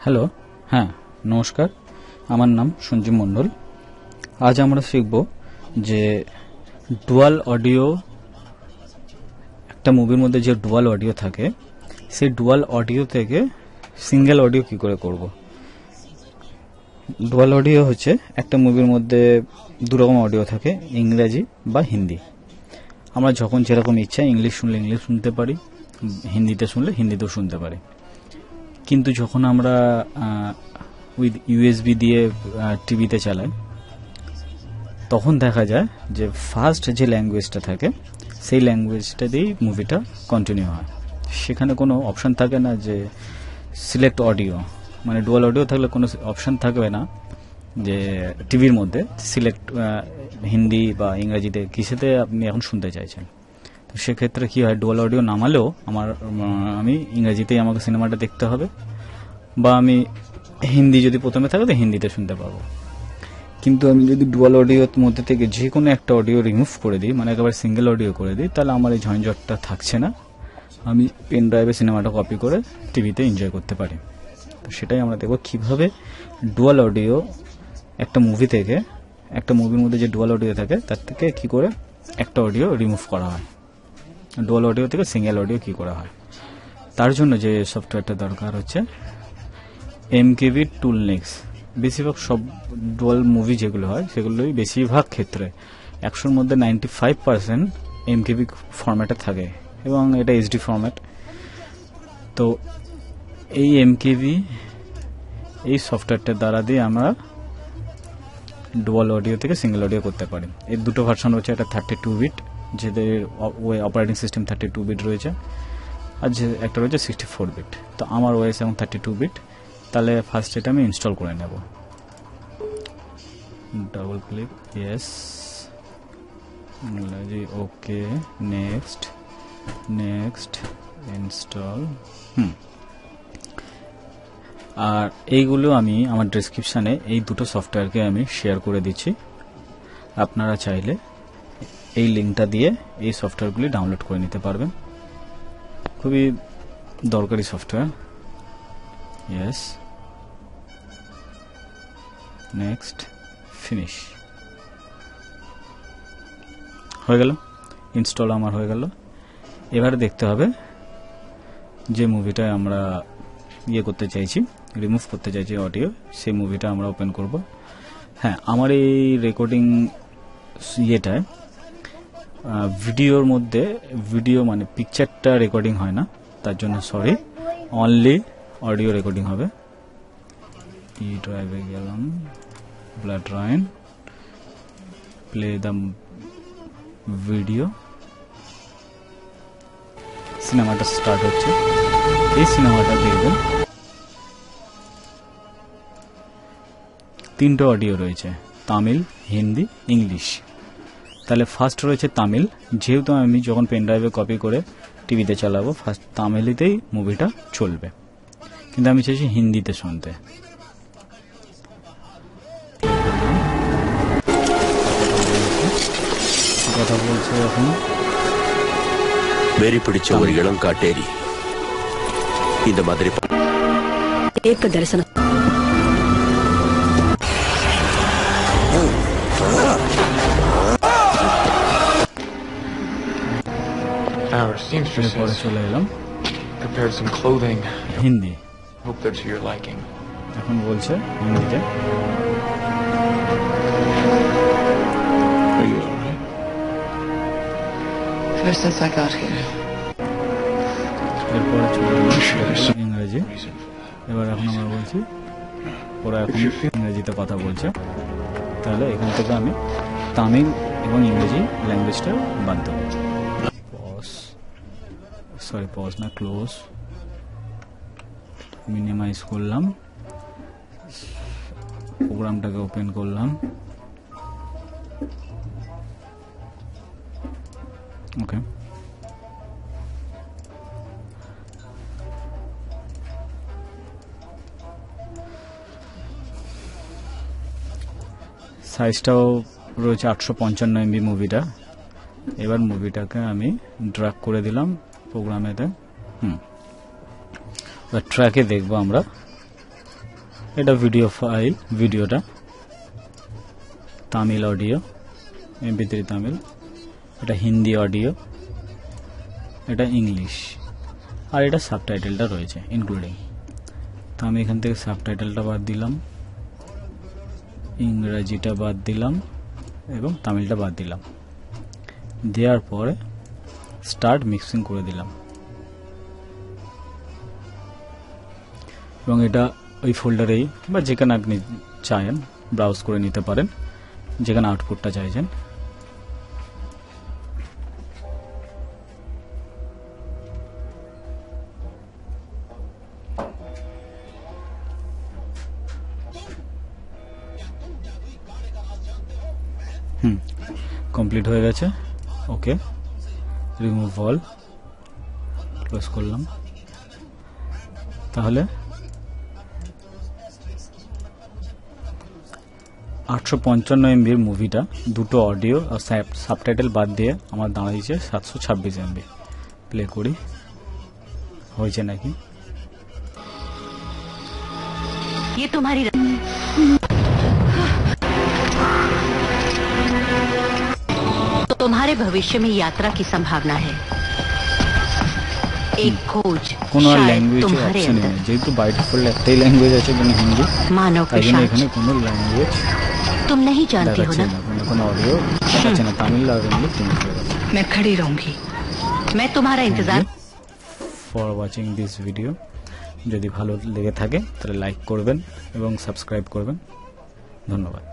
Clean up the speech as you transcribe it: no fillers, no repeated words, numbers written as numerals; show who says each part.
Speaker 1: Hello, হ্যাঁ নমস্কার, আমার নাম সঞ্জীব মণ্ডল। আজ আমরা শিখব যে ডুয়াল অডিও, একটা মুভির মধ্যে যে ডুয়াল অডিও থাকে সেই ডুয়াল অডিও থেকে সিঙ্গেল অডিও কি করে করব। ডুয়াল অডিও হচ্ছে একটা মুভির মধ্যে দুরকম অডিও থাকে, ইংরেজি বা হিন্দি। আমরা যখন যেরকম ইচ্ছা ইংলিশ শুনলে ইংলিশ শুনতে পারি, হিন্দিতে শুনলে হিন্দিতেও শুনতে পারি। কিন্তু যখন আমরা উইথ ইউএসবি দিয়ে টিভিতে চালাই তখন দেখা যায় যে ফার্স্ট যে ল্যাঙ্গুয়েজটা থাকে সেই ল্যাঙ্গুয়েজটা দিয়েই মুভিটা কন্টিনিউ হয়। সেখানে কোনো অপশান থাকে না যে সিলেক্ট অডিও, মানে ডুয়াল অডিও থাকলে কোনো অপশান থাকবে না যে টিভির মধ্যে সিলেক্ট হিন্দি বা ইংরেজিতে কিসেতে আপনি এখন শুনতে চাইছেন। তো সেক্ষেত্রে কী হয়, ডুয়াল অডিও নামালেও আমি ইংরেজিতেই আমাকে সিনেমাটা দেখতে হবে, বা আমি হিন্দি যদি প্রথমে থাকে তো হিন্দিতে শুনতে পাবো। কিন্তু আমি যদি ডুয়াল অডিওর মধ্যে থেকে যে কোনো একটা অডিও রিমুভ করে দিই, মানে একেবারে সিঙ্গেল অডিও করে দিই, তাহলে আমার এই ঝঞ্ঝটটা থাকছে না। আমি পেন ড্রাইভে সিনেমাটা কপি করে টিভিতে এনজয় করতে পারি। তো সেটাই আমরা দেখব কীভাবে ডুয়াল অডিও একটা মুভি থেকে, একটা মুভির মধ্যে যে ডুয়াল অডিও থাকে তার থেকে কী করে একটা অডিও রিমুভ করা হয়, ডুয়াল অডিও থেকে সিঙ্গেল অডিও কী করা হয়। তার জন্য যে সফটওয়্যারটা দরকার হচ্ছে এমকেভি টুলনেক্স। বেশিরভাগ সব ডুয়াল মুভি যেগুলো হয় সেগুলোই বেশিরভাগ ক্ষেত্রে 100-র মধ্যে 95% এমকেভি ফরম্যাটে থাকে, এবং এটা এইচডি ফরম্যাট। তো এই এমকেভি এই সফটওয়্যারটার দ্বারা দিয়ে আমরা ডুয়াল অডিও থেকে সিঙ্গেল অডিও করতে পারি। এর দুটো ভার্সন রয়েছে, একটা 32 বিট, যেদের অপারেটিং সিস্টেম 32 বিট রয়েছে, আর যে একটা রয়েছে 64 বিট। তো আমার ওএস এবং 32 বিট। তাহলে ফার্স্ট এটা আমি ইনস্টল করে নেব। ডাবল ক্লিক, ইয়েস, ইংরেজি ওকে, নেক্সট, নেক্সট, ইনস্টল। আর এইগুলো আমি আমার ডেসক্রিপশানে এই দুটো সফটওয়্যারকে আমি শেয়ার করে দিচ্ছি। আপনারা চাইলে এই লিঙ্কটা দিয়ে এই সফটওয়্যারগুলি ডাউনলোড করে নিতে পারবেন। খুবই দরকারি সফটওয়্যার। Yes, next, finish. হয়ে গেল, ইনস্টল আমার হয়ে গেল। এবারে দেখতে হবে যে মুভিটা আমরা করতে চাইছি, রিমুভ করতে চাইছি অডিও, সেই মুভিটা আমরা ওপেন করব। হ্যাঁ, আমার এই রেকর্ডিং ইয়েটায় ভিডিওর মধ্যে ভিডিও মানে পিকচারটা রেকর্ডিং হয় না, তার জন্য সরি, অনলি অডিও রেকর্ডিং হবে। ই ড্রাইভে গেলাম, blood rain, play the video, সিনেমাটা স্টার্ট হচ্ছে। এই সিনেমাটা দেখবেন তিনটে অডিও রয়েছে, তামিল, হিন্দি, ইংলিশ। তাহলে ফার্স্ট রয়েছে তামিল, যেহেতু আমি যখন পেন ড্রাইভে কপি করে টিভিতে চালাবো ফার্স্ট তামিলিতেই মুভিটা চলবে, কিন্তু আমি চাইছি হিন্দিতে শুনতে। কথা বলছে এখন,
Speaker 2: வெறி பிடிச்ச ஒரு இளம் காட்டேரி இந்த மாதிரி
Speaker 3: ஏக்க தரிசனம்.
Speaker 4: Our seamstress has
Speaker 1: চলে এলাম
Speaker 4: prepared some clothing.
Speaker 1: Hindi.
Speaker 4: Hope they're to your liking.
Speaker 1: এখন বলছে হিন্দিতে।
Speaker 4: Are you alright?
Speaker 3: Ever since I got here.
Speaker 1: এরপরে চলে এলাম
Speaker 4: There's some
Speaker 1: ইংরেজি।
Speaker 4: reason for that.
Speaker 1: এবার এখন আমরা বলছি, ওরা এখন ইংরেজিতে কথা বলছে, তাহলে এখান থেকে আমি তামিল এবং ইংরেজি ল্যাঙ্গুয়েজটা বাদ দেবো। পজ না, ক্লোজ, মিনিমাইজ করলাম, প্রোগ্রামটাকে ওপেন করলাম। ওকে, সাইজটাও রয়েছে 855 MB মুভিটা। এবার মুভিটাকে আমি ড্র্যাগ করে দিলাম প্রোগ্রামেতে। এবার ট্র্যাকে দেখবো আমরা এটা ভিডিও ফাইল, ভিডিওটা তামিল অডিও, MP3 তামিল, এটা হিন্দি অডিও, এটা ইংলিশ, আর এটা সাবটাইটেলটা রয়েছে ইনক্লুডিং। তো আমি এখান থেকে সাবটাইটেলটা বাদ দিলাম, ইংরেজিটা বাদ দিলাম এবং তামিলটা বাদ দিলাম। দেওয়ার পরে স্টার্ট মিক্সিং করে দিলাম এবং এটা ওই ফোল্ডারেই বা যেখানে আপনি চান ব্রাউজ করে নিতে পারেন, যেখানে আউটপুটটা চাইছেন। কমপ্লিট হয়ে গেছে। ওকে, রিমুভ অল, ক্লোজ করলাম। তাহলে 855 MB মুভিটা দুটো অডিও আর সাবটাইটেল বাদ দিয়ে আমার দাঁড়িয়েছে 726 MB। প্লে করি, হয়েছে নাকি।
Speaker 3: ये तुम्हारी तुम्हारे भविष्य में यात्रा की संभावना है। एक खोज
Speaker 1: কোনো
Speaker 3: शायद
Speaker 1: ল্যাঙ্গুয়েজ
Speaker 3: तुम्हारे
Speaker 1: অপশন
Speaker 3: अंदर
Speaker 1: নেই, যেহেতু বাই ডিফল্ট একটাই ল্যাঙ্গুয়েজ আছে মানে হিন্দি,
Speaker 3: मानव
Speaker 1: তাই জন্য
Speaker 3: पिशाच
Speaker 1: এখানে কোনো ল্যাঙ্গুয়েজ
Speaker 3: तुम नहीं जानती हो
Speaker 1: দেখাচ্ছে
Speaker 3: ना।
Speaker 1: না, কোনো অডিও দেখাচ্ছে না। তামিল আর ইংলিশ তিনটে দেখাচ্ছে।
Speaker 3: मैं खड़ी रहूंगी, मैं तुम्हारा इंतजार।
Speaker 1: For watching this video. যদি ভালো লেগে থাকে তাহলে লাইক করবেন এবং সাবস্ক্রাইব করবেন। ধন্যবাদ।